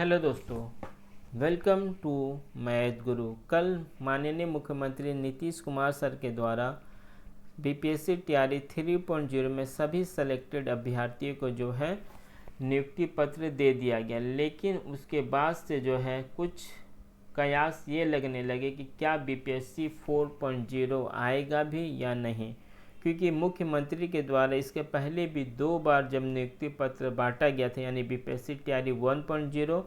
Hello दोस्तों, welcome to math गुरु। कल माननीय मुख्यमंत्री नीतीश कुमार सर के द्वारा बीपीएससी तैयारी 3.0 में सभी सेलेक्टेड अभ्यर्थियों को जो है नियुक्ति पत्र दे दिया गया। लेकिन उसके बाद से जो है कुछ कयास ये लगने लगे कि क्या बीपीएससी 4.0 आएगा भी या नहीं, क्योंकि मुख्यमंत्री के द्वारा इसके पहले भी 2 बार जब नियुक्ति पत्र बांटा गया था, यानी बीपीएससी तैयारी 1.0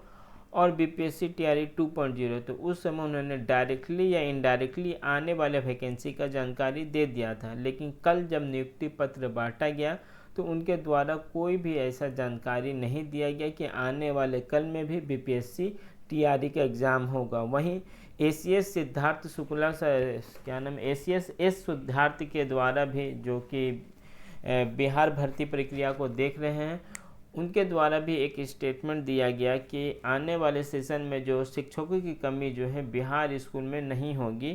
और बीपीएससी तैयारी 2.0, तो उस समय उन्होंने डायरेक्टली या इनडायरेक्टली आने वाले वैकेंसी का जानकारी दे दिया था। लेकिन कल जब नियुक्ति पत्र बांटा गया तो उनके द्वारा कोई भी ऐसा जानकारी नहीं दिया गया कि आने वाले कल में भी बीपीएससी तैयारी का एग्ज़ाम होगा। वहीं एसीएस सिद्धार्थ शुक्ला एसीएस सिद्धार्थ के द्वारा भी, जो कि बिहार भर्ती प्रक्रिया को देख रहे हैं, उनके द्वारा भी एक स्टेटमेंट दिया गया कि आने वाले सेशन में जो शिक्षकों की कमी जो है बिहार स्कूल में नहीं होगी।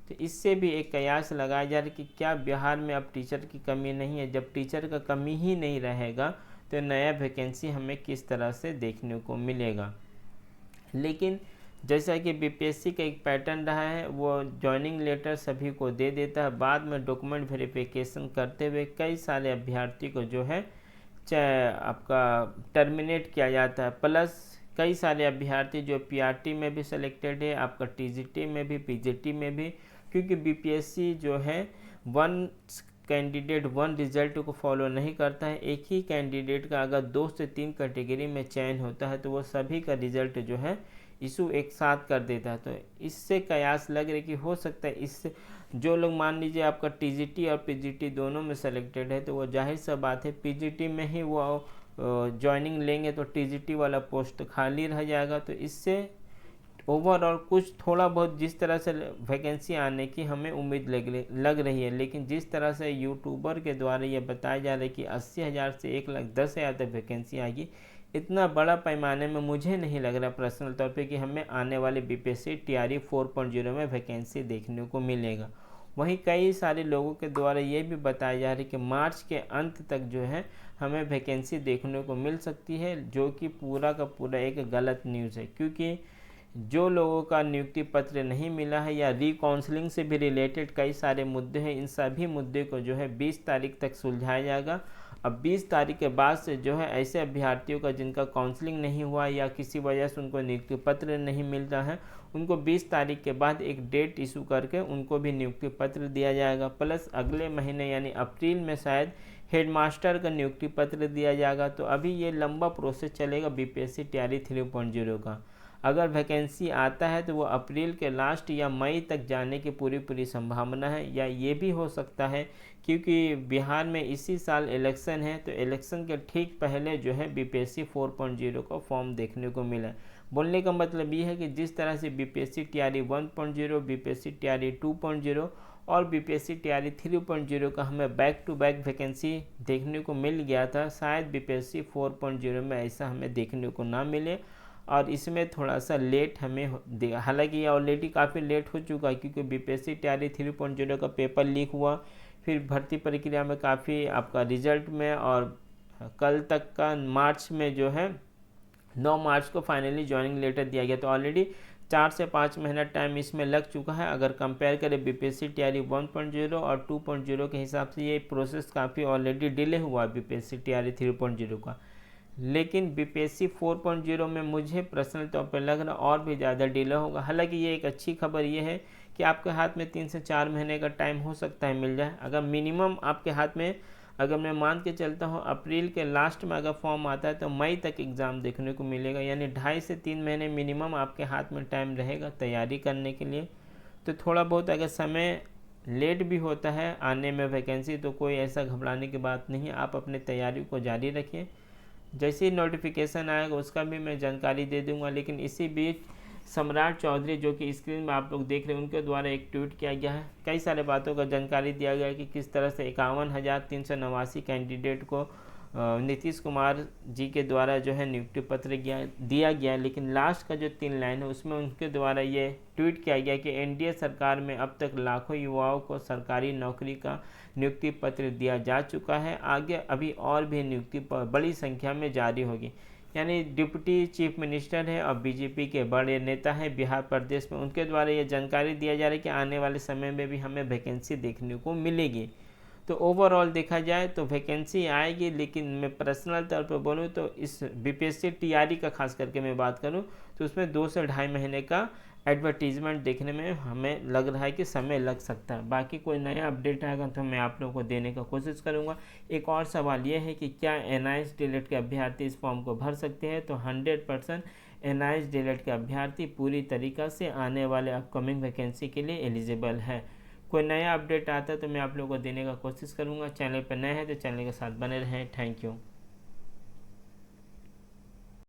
तो इससे भी एक कयास लगाया जा रहा है कि क्या बिहार में अब टीचर की कमी नहीं है। जब टीचर का कमी ही नहीं रहेगा तो नया वैकेंसी हमें किस तरह से देखने को मिलेगा। लेकिन जैसा कि बीपीएससी का एक पैटर्न रहा है, वो जॉइनिंग लेटर सभी को दे देता है, बाद में डॉक्यूमेंट वेरिफिकेशन करते हुए कई सारे अभ्यर्थी को जो है आपका टर्मिनेट किया जाता है। प्लस कई सारे अभ्यर्थी जो पीआरटी में भी सिलेक्टेड है, आपका टीजीटी में भी, पीजीटी में भी, क्योंकि बीपीएससी जो है वन कैंडिडेट वन रिजल्ट को फॉलो नहीं करता है। एक ही कैंडिडेट का अगर 2 से 3 कैटेगरी में चयन होता है तो वो सभी का रिजल्ट जो है इशू एक साथ कर देता है। तो इससे कयास लग रही कि हो सकता है इससे जो लोग, मान लीजिए आपका टीजीटी और पीजीटी दोनों में सेलेक्टेड है, तो वो जाहिर सा बात है पीजीटी में ही वो ज्वाइनिंग लेंगे तो टीजीटी वाला पोस्ट खाली रह जाएगा। तो इससे ओवरऑल कुछ थोड़ा बहुत जिस तरह से वैकेंसी आने की हमें उम्मीद लग रही है, लेकिन जिस तरह से यूट्यूबर के द्वारा ये बताया जा रहा है कि 80,000 से 1,10,000 तक वैकेंसी आएगी, इतना बड़ा पैमाने में मुझे नहीं लग रहा पर्सनल तौर पे कि हमें आने वाले बीपीएससी तैयारी 4.0 में वैकेंसी देखने को मिलेगा। वहीं कई सारे लोगों के द्वारा ये भी बताया जा रहा है कि मार्च के अंत तक जो है हमें वैकेंसी देखने को मिल सकती है, जो कि पूरा का पूरा एक गलत न्यूज़ है। क्योंकि जो लोगों का नियुक्ति पत्र नहीं मिला है या रीकाउंसलिंग से भी रिलेटेड कई सारे मुद्दे हैं, इन सभी मुद्दे को जो है 20 तारीख तक सुलझाया जाएगा। अब 20 तारीख के बाद से जो है ऐसे अभ्यर्थियों का जिनका काउंसलिंग नहीं हुआ या किसी वजह से उनको नियुक्ति पत्र नहीं मिल रहा है, उनको 20 तारीख के बाद एक डेट इशू करके उनको भी नियुक्ति पत्र दिया जाएगा। प्लस अगले महीने यानी अप्रैल में शायद हेडमास्टर का नियुक्ति पत्र दिया जाएगा। तो अभी ये लंबा प्रोसेस चलेगा बीपीएससी तैयारी 3.0 का। अगर वैकेंसी आता है तो वो अप्रैल के लास्ट या मई तक जाने की पूरी संभावना है, या ये भी हो सकता है क्योंकि बिहार में इसी साल इलेक्शन है, तो इलेक्शन के ठीक पहले जो है बीपीएससी 4.0 का फॉर्म देखने को मिला। बोलने का मतलब ये है कि जिस तरह से बीपीएससी तैयारी 1.0, बीपीएससी तैयारी 2.0 और बीपीएससी तैयारी 3.0 का हमें बैक टू बैक वैकेंसी देखने को मिल गया था, शायद बीपीएससी 4.0 में ऐसा हमें देखने को ना मिले। और इसमें थोड़ा सा लेट हमें हालांकि ये ऑलरेडी काफ़ी लेट हो चुका है, क्योंकि बीपीएससी तैयारी 3.0 का पेपर लीक हुआ, फिर भर्ती प्रक्रिया में काफ़ी आपका रिजल्ट में, और कल तक का मार्च में जो है 9 मार्च को फाइनली ज्वाइनिंग लेटर दिया गया। तो ऑलरेडी 4 से 5 महीना टाइम इसमें लग चुका है। अगर कंपेयर करें बीपीएससी तैयारी 1.0 और 2.0 के हिसाब से ये प्रोसेस काफ़ी ऑलरेडी डिले हुआ है बीपीएससी तैयारी 3.0 का। लेकिन बीपीएससी 4.0 में मुझे पर्सनल तौर पर लग रहा और भी ज़्यादा डिले होगा। हालांकि ये एक अच्छी खबर ये है कि आपके हाथ में 3 से 4 महीने का टाइम हो सकता है मिल जाए। अगर मिनिमम आपके हाथ में, अगर मैं मान के चलता हूँ अप्रैल के लास्ट में अगर फॉर्म आता है तो मई तक एग्ज़ाम देखने को मिलेगा, यानी 2.5 से 3 महीने मिनिमम आपके हाथ में टाइम रहेगा तैयारी करने के लिए। तो थोड़ा बहुत अगर समय लेट भी होता है आने में वैकेंसी, तो कोई ऐसा घबराने की बात नहीं, आप अपने तैयारी को जारी रखिए। जैसे ही नोटिफिकेशन आएगा उसका भी मैं जानकारी दे दूंगा। लेकिन इसी बीच सम्राट चौधरी, जो कि स्क्रीन में आप लोग देख रहे हैं, उनके द्वारा एक ट्वीट किया गया है, कई सारे बातों का जानकारी दिया गया है कि किस तरह से 51,389 कैंडिडेट को नीतीश कुमार जी के द्वारा जो है नियुक्ति पत्र दिया गया। लेकिन लास्ट का जो 3 लाइन है उसमें उनके द्वारा ये ट्वीट किया गया कि एनडीए सरकार में अब तक लाखों युवाओं को सरकारी नौकरी का नियुक्ति पत्र दिया जा चुका है, आगे अभी और भी नियुक्ति बड़ी संख्या में जारी होगी। यानी डिप्टी चीफ मिनिस्टर है और बीजेपी के बड़े नेता हैं बिहार प्रदेश में, उनके द्वारा ये जानकारी दिया जा रहा है कि आने वाले समय में भी हमें वैकेंसी देखने को मिलेगी। तो ओवरऑल देखा जाए तो वैकेंसी आएगी, लेकिन मैं पर्सनल तौर पर बोलूँ तो इस बीपीएससी टीआरई का खास करके मैं बात करूँ तो उसमें 2 से ढाई महीने का एडवर्टीजमेंट देखने में हमें लग रहा है कि समय लग सकता है। बाकी कोई नया अपडेट आएगा तो मैं आप लोगों को देने का कोशिश करूँगा। एक और सवाल यह है कि क्या NIH डीएलएड के अभ्यर्थी इस फॉर्म को भर सकते हैं, तो 100% NIH डीएलएड के अभ्यर्थी पूरी तरीक़ा से आने वाले अपकमिंग वैकेंसी के लिए एलिजिबल है। कोई नया अपडेट आता है तो मैं आप लोगों को देने का कोशिश करूँगा। चैनल पर नए हैं तो चैनल के साथ बने रहें। Thank you.